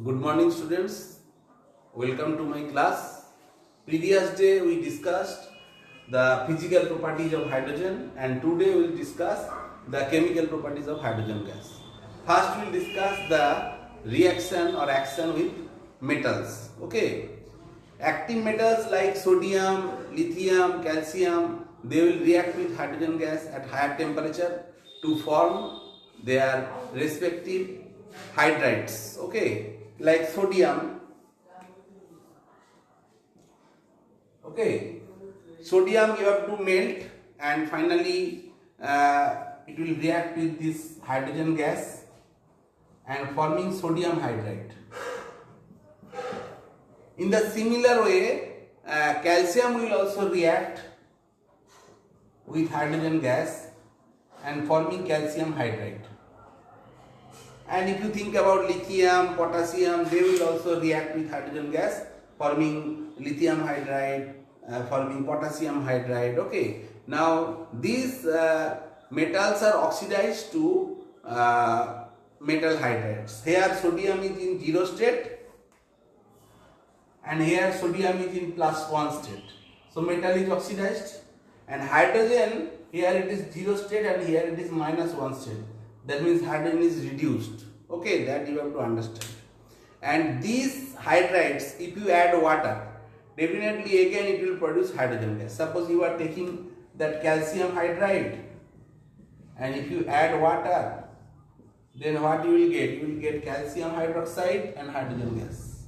Good morning, students. Welcome to my class. Previous day we discussed the physical properties of hydrogen, and today we will discuss the chemical properties of hydrogen gas. First we will discuss the reaction or action with metals. Okay. Active metals like sodium, lithium, calcium, they will react with hydrogen gas at higher temperature to form their respective hydrides. Okay, like sodium. Okay, sodium you have to melt, and finally it will react with this hydrogen gas and forming sodium hydride. In the similar way, calcium will also react with hydrogen gas and forming calcium hydride. And if you think about lithium, potassium, they will also react with hydrogen gas, forming lithium hydride, forming potassium hydride. Okay. Now these metals are oxidized to metal hydrides. Here sodium is in 0 state, and here sodium is in +1 state. So metal is oxidized, and hydrogen here it is 0 state and here it is -1 state. That means hydrogen is reduced. Okay, that you have to understand. And these hydrides, if you add water, definitely again it will produce hydrogen gas. Suppose you are taking that calcium hydride, and if you add water, then what you will get? You will get calcium hydroxide and hydrogen gas.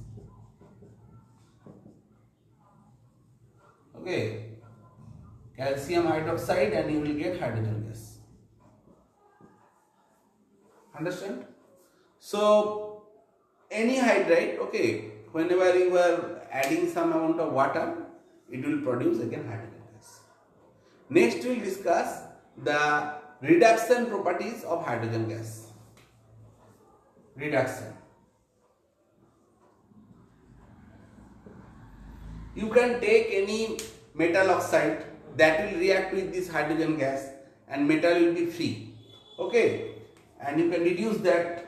Okay, calcium hydroxide and you will get hydrogen gas. Understand? So any hydride, okay, whenever you are adding some amount of water, it will produce again hydrogen gas. Next we will discuss the reduction properties of hydrogen gas. Reduction. You can take any metal oxide that will react with this hydrogen gas and metal will be free. Okay, and you can reduce that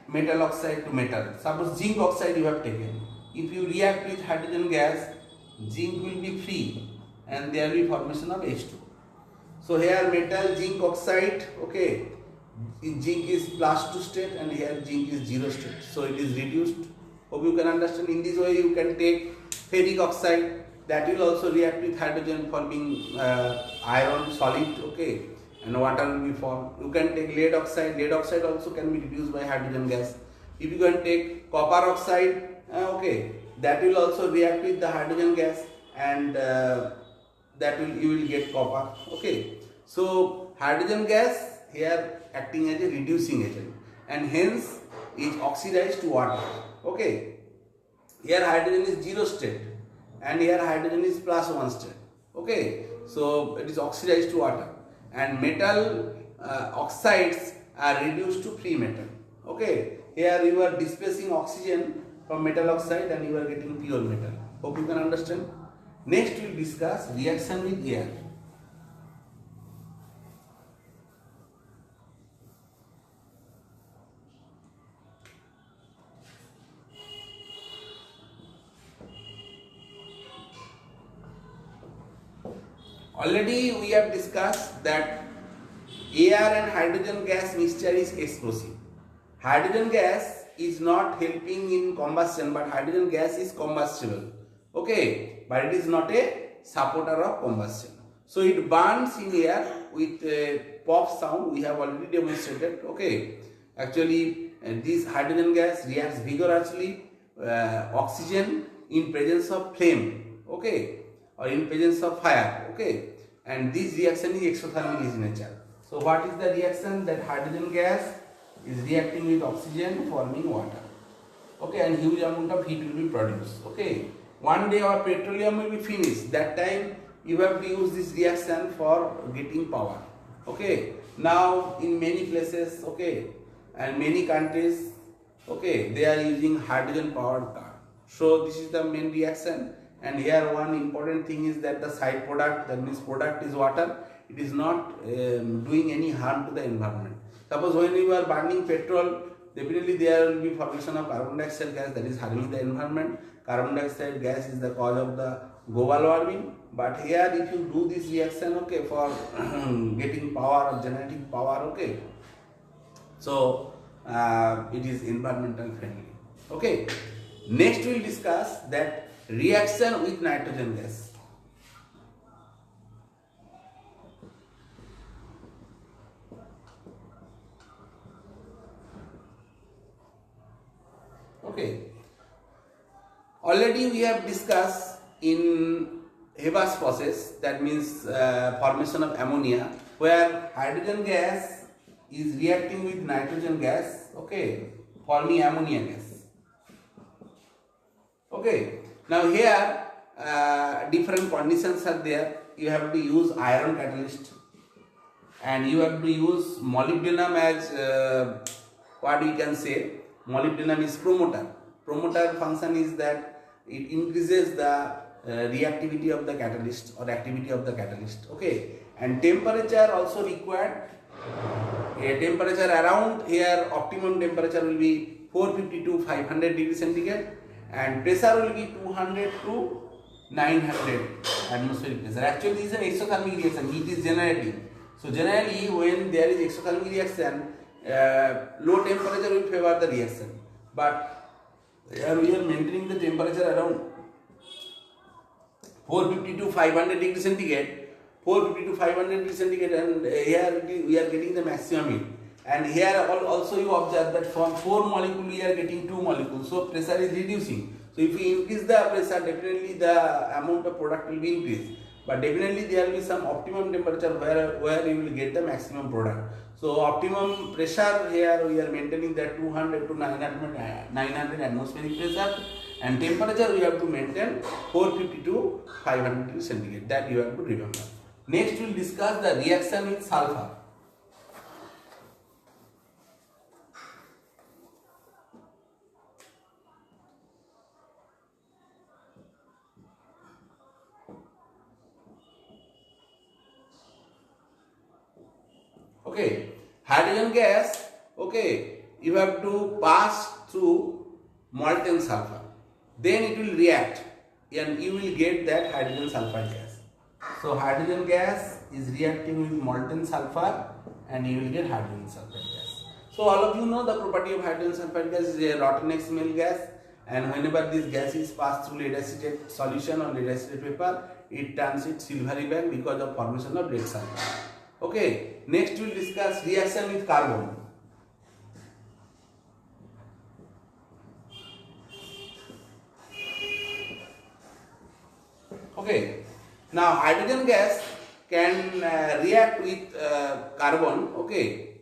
metal oxide to metal. Suppose zinc oxide you have taken. If you react with hydrogen gas, zinc will be free and there will be formation of H2. So here metal zinc oxide, okay, zinc is +2 state and here zinc is 0 state. So it is reduced. Hope you can understand. In this way you can take ferric oxide, that will also react with hydrogen forming iron solid, okay, and water will be formed. You can take lead oxide also can be reduced by hydrogen gas. If you can take copper oxide, okay, that will also react with the hydrogen gas, and you will get copper. Okay, so hydrogen gas here acting as a reducing agent and hence is oxidized to water. Okay, here hydrogen is 0 state and here hydrogen is +1 state. Okay, so it is oxidized to water, and metal oxides are reduced to free metal. Okay, here you are displacing oxygen from metal oxide and you are getting pure metal. Hope you can understand. Next we will discuss reaction with air. Already we have discussed that air and hydrogen gas mixture is explosive. Hydrogen gas is not helping in combustion, but hydrogen gas is combustible. Okay, but it is not a supporter of combustion. So it burns in air with a pop sound. We have already demonstrated. Okay, actually this hydrogen gas reacts vigorously oxygen in presence of flame. Okay, or in presence of fire. Okay, and this reaction is exothermic in nature. So what is the reaction? That hydrogen gas is reacting with oxygen forming water. Okay, and huge amount of heat will be produced. Okay, one day our petroleum will be finished. That time you have to use this reaction for getting power. Okay, now in many places, okay, and many countries, okay, they are using hydrogen powered car. So this is the main reaction. And here one important thing is that the side product, that means product is water, it is not doing any harm to the environment. Suppose when you are burning petrol, definitely there will be formation of carbon dioxide gas that is harming the environment. Carbon dioxide gas is the cause of the global warming. But here if you do this reaction, okay, for getting power or generating power, okay, so it is environmental friendly. Okay, next we will discuss that reaction with nitrogen gas. Okay, already we have discussed in Haber's process, that means formation of ammonia, where hydrogen gas is reacting with nitrogen gas, okay, forming ammonia gas. Okay, now here different conditions are there. You have to use iron catalyst, and you have to use molybdenum as what we can say. Molybdenum is promoter. Promoter function is that it increases the reactivity of the catalyst or activity of the catalyst. Okay, and temperature also required. A temperature around here, optimum temperature will be 450 to 500 degrees centigrade, and pressure will be 200 to 900 atmospheric pressure. Actually, this is an exothermic reaction. Heat is generating. So generally, when there is exothermic reaction, low temperature will favor the reaction. But here we are maintaining the temperature around 450 to 500 degrees centigrade. 450 to 500 degrees centigrade, and here we are getting the maximum heat. And here also you observe that from 4 molecules we are getting 2 molecules, so pressure is reducing. So if we increase the pressure, definitely the amount of product will be increased. But definitely there will be some optimum temperature where you will get the maximum product. So optimum pressure here we are maintaining that 200 to 900 atmospheric pressure, and temperature we have to maintain 450 to 500 degrees centigrade. That you have to remember. Next we will discuss the reaction with sulfur. Okay, hydrogen gas, okay, you have to pass through molten sulfur, then it will react and you will get that hydrogen sulfide gas. So hydrogen gas is reacting with molten sulfur and you will get hydrogen sulfide gas. So all of you know the property of hydrogen sulfide gas is a Rotterdam smell gas, and whenever this gas is passed through lead acetate solution or lead acetate paper, it turns it silvery black because of formation of lead sulfur. Okay, next we will discuss reaction with carbon. Okay, now hydrogen gas can react with carbon. Okay,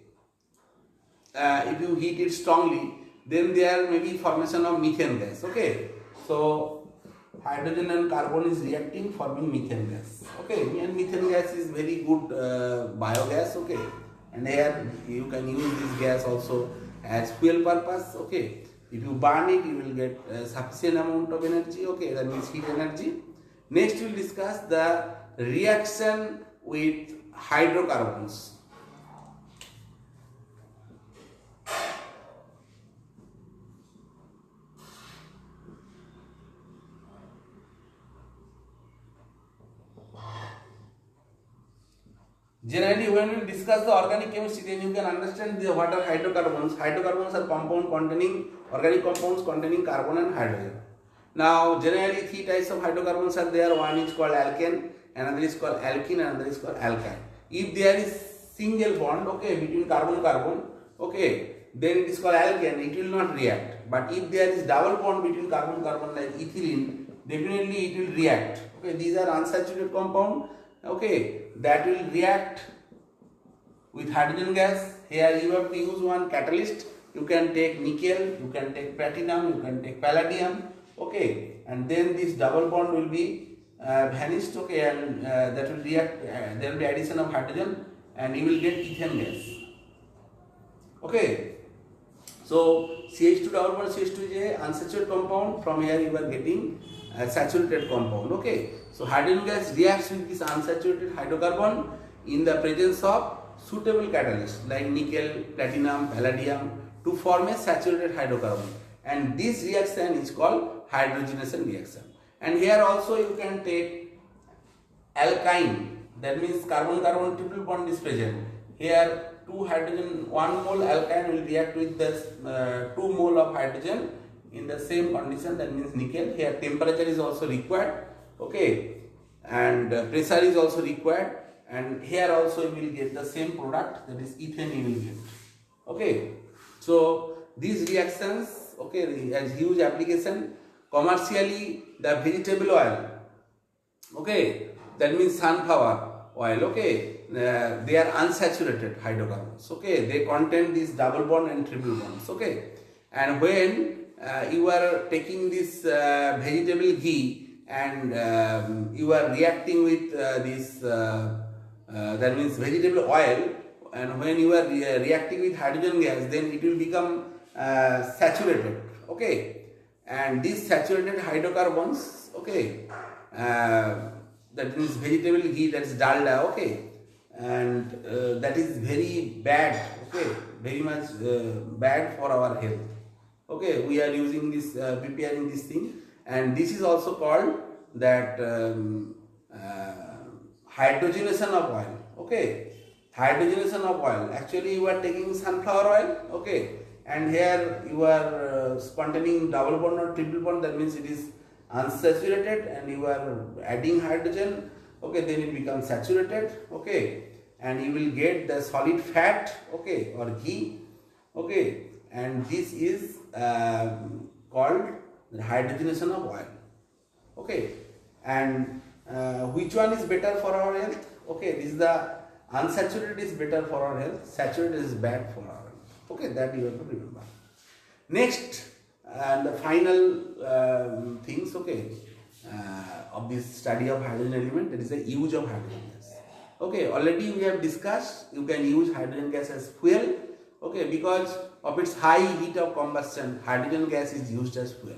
if you heat it strongly, then there may be formation of methane gas. Okay, so hydrogen and carbon is reacting, forming methane gas. Okay, and methane gas is very good biogas. Okay, and here you can use this gas also as fuel purpose. Okay, if you burn it, you will get sufficient amount of energy. Okay, that means heat energy. Next we will discuss the reaction with hydrocarbons. Generally, when we discuss the organic chemistry, then you can understand what are hydrocarbons. Hydrocarbons are organic compounds containing carbon and hydrogen. Now, generally 3 types of hydrocarbons are there. One is called alkane, another is called alkene, another is called alkyne. If there is single bond, okay, between carbon, okay, then it is called alkane, it will not react. But if there is double bond between carbon like ethylene, definitely it will react. Okay, these are unsaturated compound. Okay, that will react with hydrogen gas. Here you have to use one catalyst. You can take nickel, you can take platinum, you can take palladium. Okay, and then this double bond will be vanished. Okay, and that will react. There will be addition of hydrogen, and you will get ethane gas. Okay, so CH2 double bond CH2 is a unsaturated compound. From here you are getting a saturated compound. Okay, so hydrogen gas reacts with this unsaturated hydrocarbon in the presence of suitable catalysts like nickel, platinum, palladium to form a saturated hydrocarbon, and this reaction is called hydrogenation reaction. And here also you can take alkyne, that means carbon-carbon triple bond is present. Here 2 hydrogen, 1 mole alkyne will react with this 2 mole of hydrogen in the same condition, that means nickel. Here temperature is also required, okay, and pressure is also required, and here also you will get the same product, that is ethane you will get, okay. So these reactions, okay, has huge application. Commercially, the vegetable oil, okay, that means sunflower oil, okay, they are unsaturated hydrocarbons, okay, they contain this double bond and triple bonds, okay. And when you are taking this vegetable ghee and you are reacting with this that means vegetable oil, and when you are reacting with hydrogen gas, then it will become saturated, okay. And these saturated hydrocarbons, okay, that means vegetable ghee, that is dalda, okay, and that is very bad, okay, very much bad for our health, okay. We are using this, preparing this thing, and this is also called that hydrogenation of oil, okay, hydrogenation of oil. Actually you are taking sunflower oil, okay, and here you are containing double bond or triple bond, that means it is unsaturated, and you are adding hydrogen, okay, then it becomes saturated, okay, and you will get the solid fat, okay, or ghee, okay, and this is called the hydrogenation of oil, okay. And which one is better for our health? Okay, this is the unsaturated is better for our health, saturated is bad for our health, okay, that you have to remember. Next, and the final things, okay, of this study of hydrogen element, that is the use of hydrogen gas. Okay, already we have discussed you can use hydrogen gas as fuel, okay, because of its high heat of combustion, hydrogen gas is used as fuel,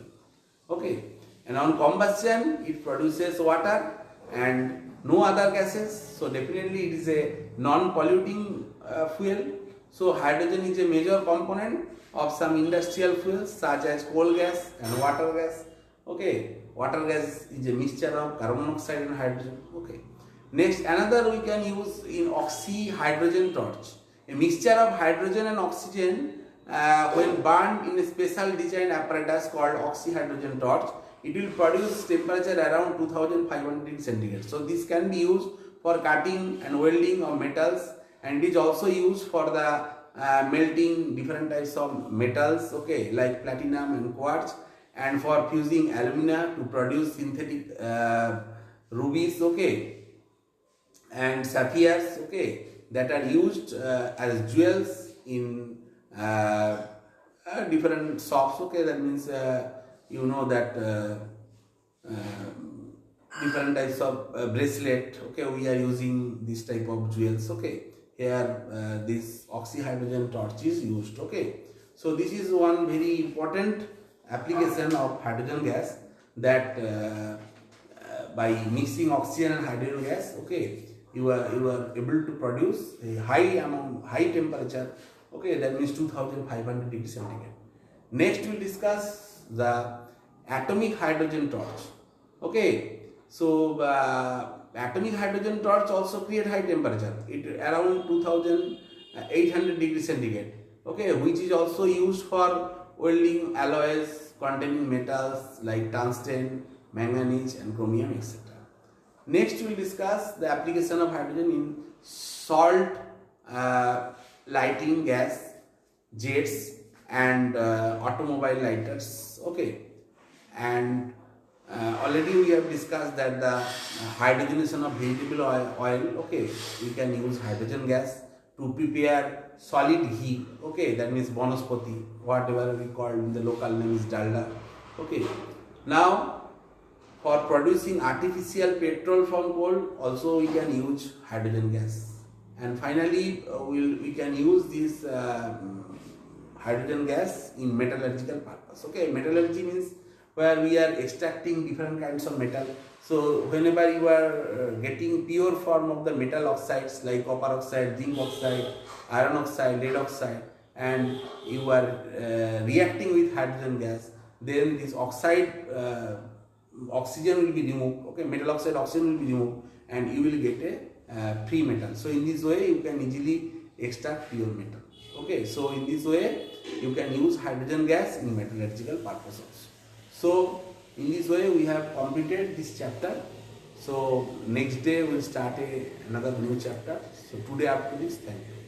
okay, and on combustion it produces water and no other gases, so definitely it is a non-polluting fuel. So hydrogen is a major component of some industrial fuels such as coal gas and water gas, okay. Water gas is a mixture of carbon monoxide and hydrogen, okay. Next, another we can use in oxy-hydrogen torch, a mixture of hydrogen and oxygen when burned in a special design apparatus called oxy-hydrogen torch, it will produce temperature around 2500 degrees centigrade. So this can be used for cutting and welding of metals, and it is also used for the melting different types of metals, okay, like platinum and quartz, and for fusing alumina to produce synthetic rubies, okay, and sapphires, okay, that are used as jewels in different shops, okay. That means you know that different types of bracelet, okay, we are using this type of jewels, okay. Here this oxy-hydrogen torch is used, okay. So this is one very important application of hydrogen gas, that by mixing oxygen and hydrogen gas, okay, you are able to produce a high temperature, okay, that means 2500 degrees centigrade. Next we will discuss the atomic hydrogen torch, okay. So atomic hydrogen torch also create high temperature, it around 2800 degrees centigrade, okay, which is also used for welding alloys containing metals like tungsten, manganese and chromium, etc. Next we will discuss the application of hydrogen in salt lighting gas, jets and automobile lighters, okay. And already we have discussed that the hydrogenation of vegetable oil, okay, we can use hydrogen gas to prepare solid ghee, okay, that means banaspati, whatever we call in the local name is dalda, okay. Now for producing artificial petrol from coal also we can use hydrogen gas. And finally we can use this hydrogen gas in metallurgical purpose, okay. Metallurgy means where we are extracting different kinds of metal. So whenever you are getting pure form of the metal oxides like copper oxide, zinc oxide, iron oxide, lead oxide, and you are reacting with hydrogen gas, then this oxide oxygen will be removed, okay, metal oxide oxygen will be removed, and you will get a free metal. So in this way you can easily extract pure metal. Okay, so in this way you can use hydrogen gas in metallurgical purposes. So in this way we have completed this chapter. So next day we will start another new chapter. So today up to this, thank you.